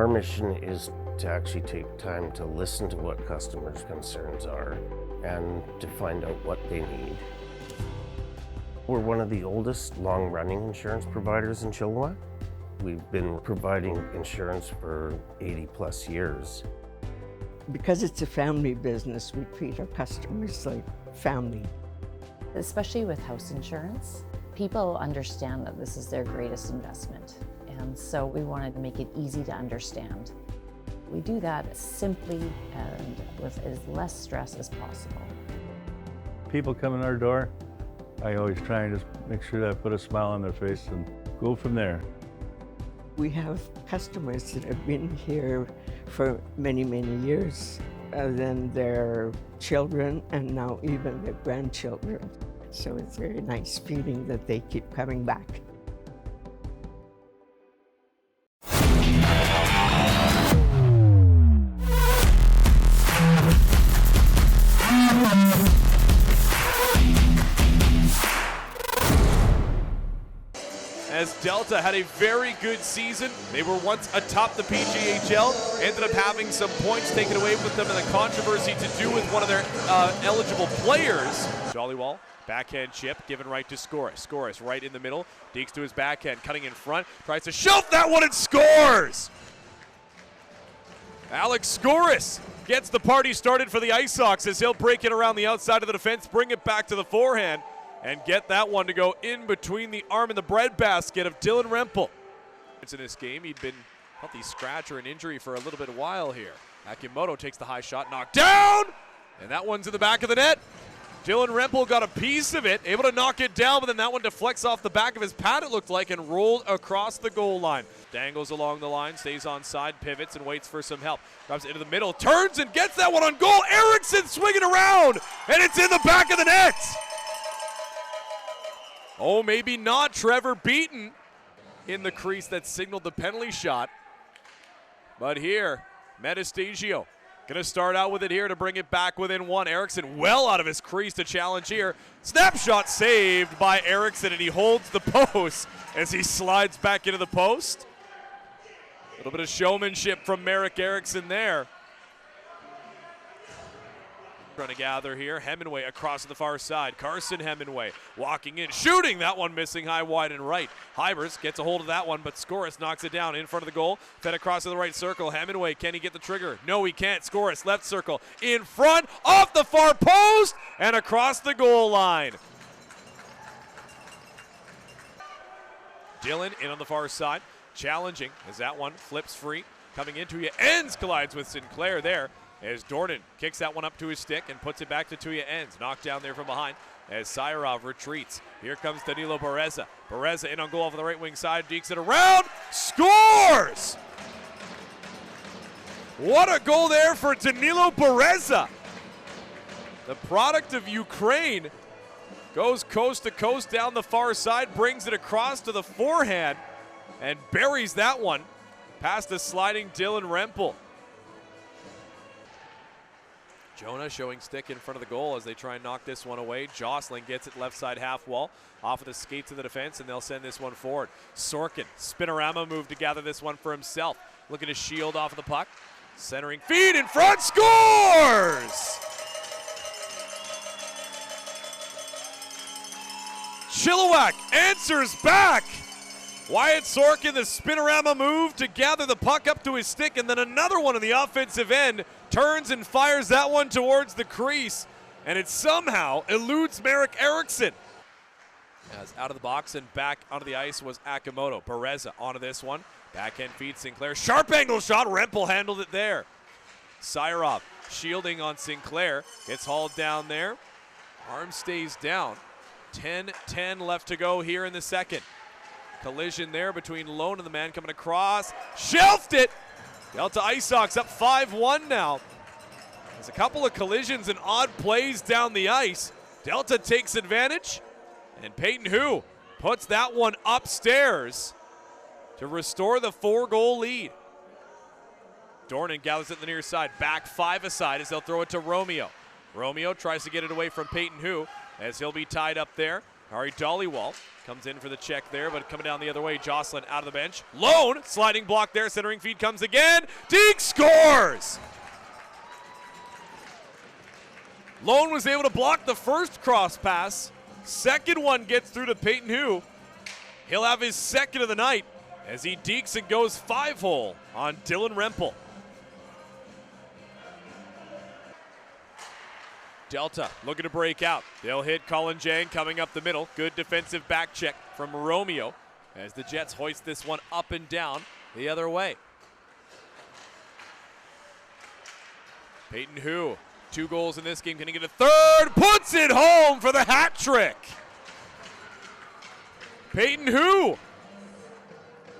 Our mission is to actually take time to listen to what customers' concerns are and to find out what they need. We're one of the oldest long-running insurance providers in Chilliwack. We've been providing insurance for 80 plus years. Because it's a family business, we treat our customers like family. Especially with house insurance, people understand that this is their greatest investment. And so we wanted to make it easy to understand. We do that simply and with as less stress as possible. People come in our door, I always try and just make sure that I put a smile on their face and go from there. We have customers that have been here for many, many years, then their children and now even their grandchildren. So it's a very nice feeling that they keep coming back. As Delta had a very good season. They were once atop the PJHL, ended up having some points taken away with them in the controversy to do with one of their eligible players. Dollywall, backhand chip, given right to Skoris. Skoris right in the middle, digs to his backhand, cutting in front, tries to shove that one and scores! Alex Skoris gets the party started for the Ice Sox as he'll break it around the outside of the defense, bring it back to the forehand, and get that one to go in between the arm and the breadbasket of Dylan Rempel. In this game, he'd been healthy scratch or an injury for a little bit of while here. Akimoto takes the high shot, knocked down, and that one's in the back of the net. Dylan Rempel got a piece of it, able to knock it down, but then that one deflects off the back of his pad, it looked like, and rolled across the goal line. Dangles along the line, stays on side, pivots, and waits for some help. Drops it into the middle, turns and gets that one on goal. Eriksson swinging around, and it's in the back of the net. Oh, maybe not. Trevor Beaton in the crease that signaled the penalty shot. But here, Metastasio going to start out with it here to bring it back within one. Eriksson well out of his crease to challenge here. Snapshot saved by Eriksson, and he holds the post as he slides back into the post. A little bit of showmanship from Merrick Eriksson there. Trying to gather here. Hemingway across to the far side. Carson Hemingway walking in, shooting. That one missing high, wide, and right. Hybers gets a hold of that one, but Skoris knocks it down in front of the goal. Fed across to the right circle. Hemingway, can he get the trigger? No, he can't. Skoris, left circle, in front, off the far post, and across the goal line. Dylan in on the far side, challenging as that one flips free. Coming into you, ends, collides with Sinclair there. As Dornan kicks that one up to his stick and puts it back to Tuya Ends. Knocked down there from behind as Sayrov retreats. Here comes Danilo Bereza. Bereza in on goal off the right wing side, dekes it around, scores! What a goal there for Danilo Bereza. The product of Ukraine goes coast to coast down the far side, brings it across to the forehand, and buries that one past the sliding Dylan Rempel. Jonah showing stick in front of the goal as they try and knock this one away. Jostling gets it left side half wall, off of the skates of the defense, and they'll send this one forward. Sorkin, spinorama move to gather this one for himself. Looking to shield off of the puck. Centering feed in front, scores! Chilliwack answers back. Wyatt Sorkin, the spinorama move to gather the puck up to his stick, and then another one on the offensive end, turns and fires that one towards the crease, and it somehow eludes Merrick Eriksson. As out of the box and back onto the ice was Akimoto. Bereza onto this one. Backhand feed Sinclair. Sharp angle shot. Rempel handled it there. Sayrov shielding on Sinclair. Gets hauled down there. Arm stays down. 10-10 left to go here in the second. Collision there between Lone and the man coming across. Shelved it! Delta Ice Sox up 5-1 now. There's a couple of collisions and odd plays down the ice. Delta takes advantage, and Peyton Hu puts that one upstairs to restore the 4-goal lead. Dornan gathers it to the near side, back 5 aside as they'll throw it to Romeo. Romeo tries to get it away from Peyton Hu as he'll be tied up there. Harry Dollywall comes in for the check there, but coming down the other way, Jocelyn out of the bench. Lone, sliding block there, centering feed comes again. Deke scores! Lone was able to block the first cross pass. Second one gets through to Peyton Hu. He'll have his second of the night as he dekes and goes 5-hole on Dylan Rempel. Delta looking to break out. They'll hit Colin Jang coming up the middle. Good defensive back check from Romeo as the Jets hoist this one up and down the other way. Peyton Hu, 2 goals in this game. Can he get a third? Puts it home for the hat trick. Peyton Hu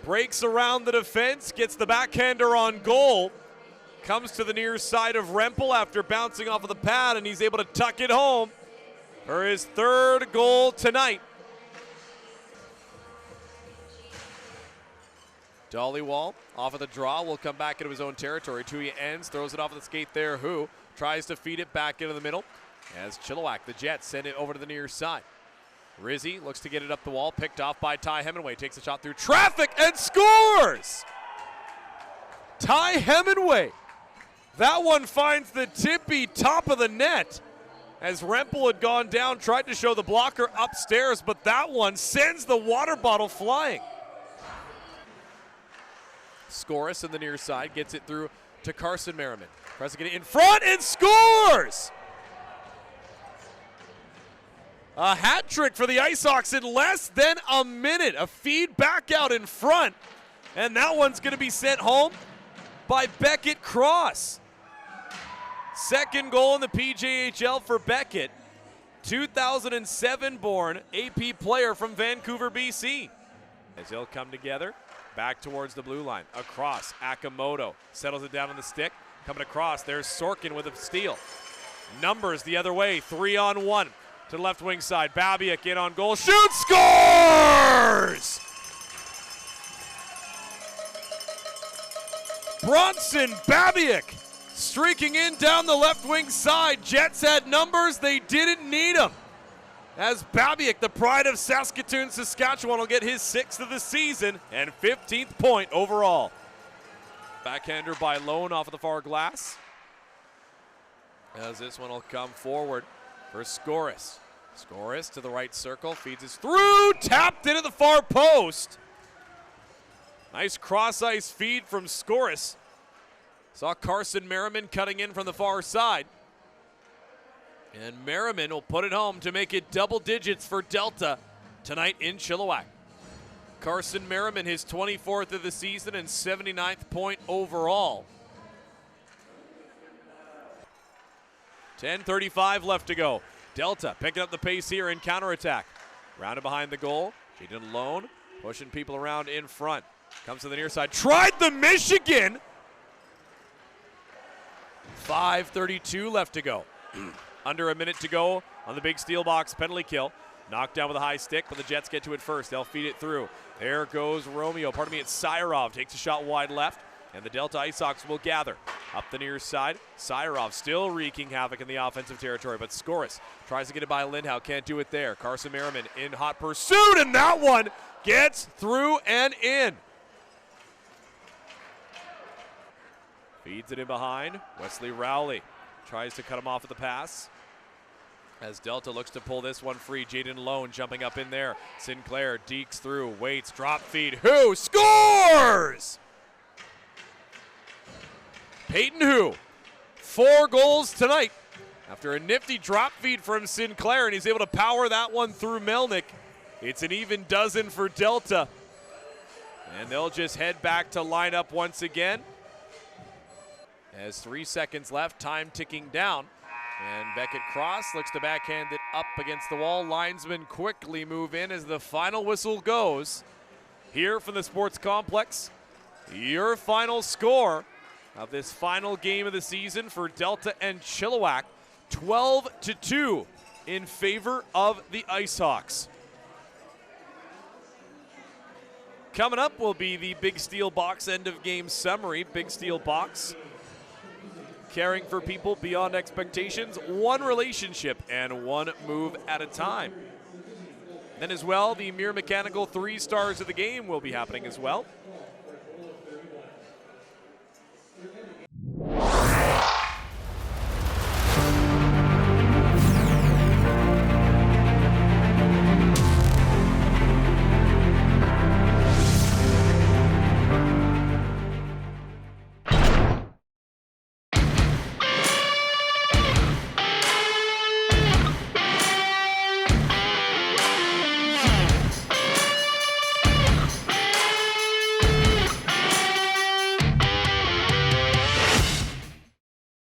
breaks around the defense, gets the backhander on goal. Comes to the near side of Rempel after bouncing off of the pad, and he's able to tuck it home for his 3rd goal tonight. Dollywall off of the draw will come back into his own territory. Tuya ends, throws it off of the skate there. Who tries to feed it back into the middle as Chilliwack, the Jets, send it over to the near side. Rizzi looks to get it up the wall, picked off by Ty Hemingway. Takes a shot through traffic and scores! Ty Hemingway. That one finds the tippy top of the net as Rempel had gone down, tried to show the blocker upstairs, but that one sends the water bottle flying. Scoris in the near side gets it through to Carson Merriman. Tries to get it in front and scores! A hat trick for the Ice Hawks in less than a minute. A feed back out in front, and that one's going to be sent home by Beckett Cross. Second goal in the PJHL for Beckett. 2007 born AP player from Vancouver, BC. As they'll come together, back towards the blue line. Across, Akamoto settles it down on the stick. Coming across, there's Sorkin with a steal. Numbers the other way, 3-on-1 to the left wing side. Babiak in on goal, shoots, scores! Bronson Babiak streaking in down the left wing side. Jets had numbers, they didn't need them. As Babiak, the pride of Saskatoon, Saskatchewan, will get his 6th of the season and 15th point overall. Backhander by Lone off of the far glass. As this one will come forward for Scoris. Scoris to the right circle, feeds it through, tapped into the far post. Nice cross-ice feed from Scoris. Saw Carson Merriman cutting in from the far side. And Merriman will put it home to make it double digits for Delta tonight in Chilliwack. Carson Merriman, his 24th of the season and 79th point overall. 10:35 left to go. Delta picking up the pace here in counterattack. Rounded behind the goal. Jaden Lone pushing people around in front. Comes to the near side. Tried the Michigan. 5:32 left to go. Under a minute to go on the big steel box penalty kill. Knocked down with a high stick, but the Jets get to it first. They'll feed it through. There goes Romeo. It's Syrov. Takes a shot wide left, and the Delta Ice Hawks will gather. Up the near side, Syrov still wreaking havoc in the offensive territory, but Scoris tries to get it by Lindhout. Can't do it there. Carson Merriman in hot pursuit, and that one gets through and in. Feeds it in behind. Wesley Rowley tries to cut him off at the pass. As Delta looks to pull this one free. Jaden Lone jumping up in there. Sinclair dekes through, waits, drop feed. Who scores? Peyton Hu, 4 goals tonight after a nifty drop feed from Sinclair, and he's able to power that one through Melnick. It's an even dozen for Delta. And they'll just head back to line up once again. As 3 seconds left, time ticking down. And Beckett Cross looks to backhand it up against the wall. Linesmen quickly move in as the final whistle goes. Here from the Sports Complex, your final score of this final game of the season for Delta and Chilliwack, 12-2 in favor of the Ice Hawks. Coming up will be the Big Steel Box end of game summary. Big Steel Box, caring for people beyond expectations, one relationship and one move at a time. Then as well, the Mirror Mechanical 3 stars of the game will be happening as well.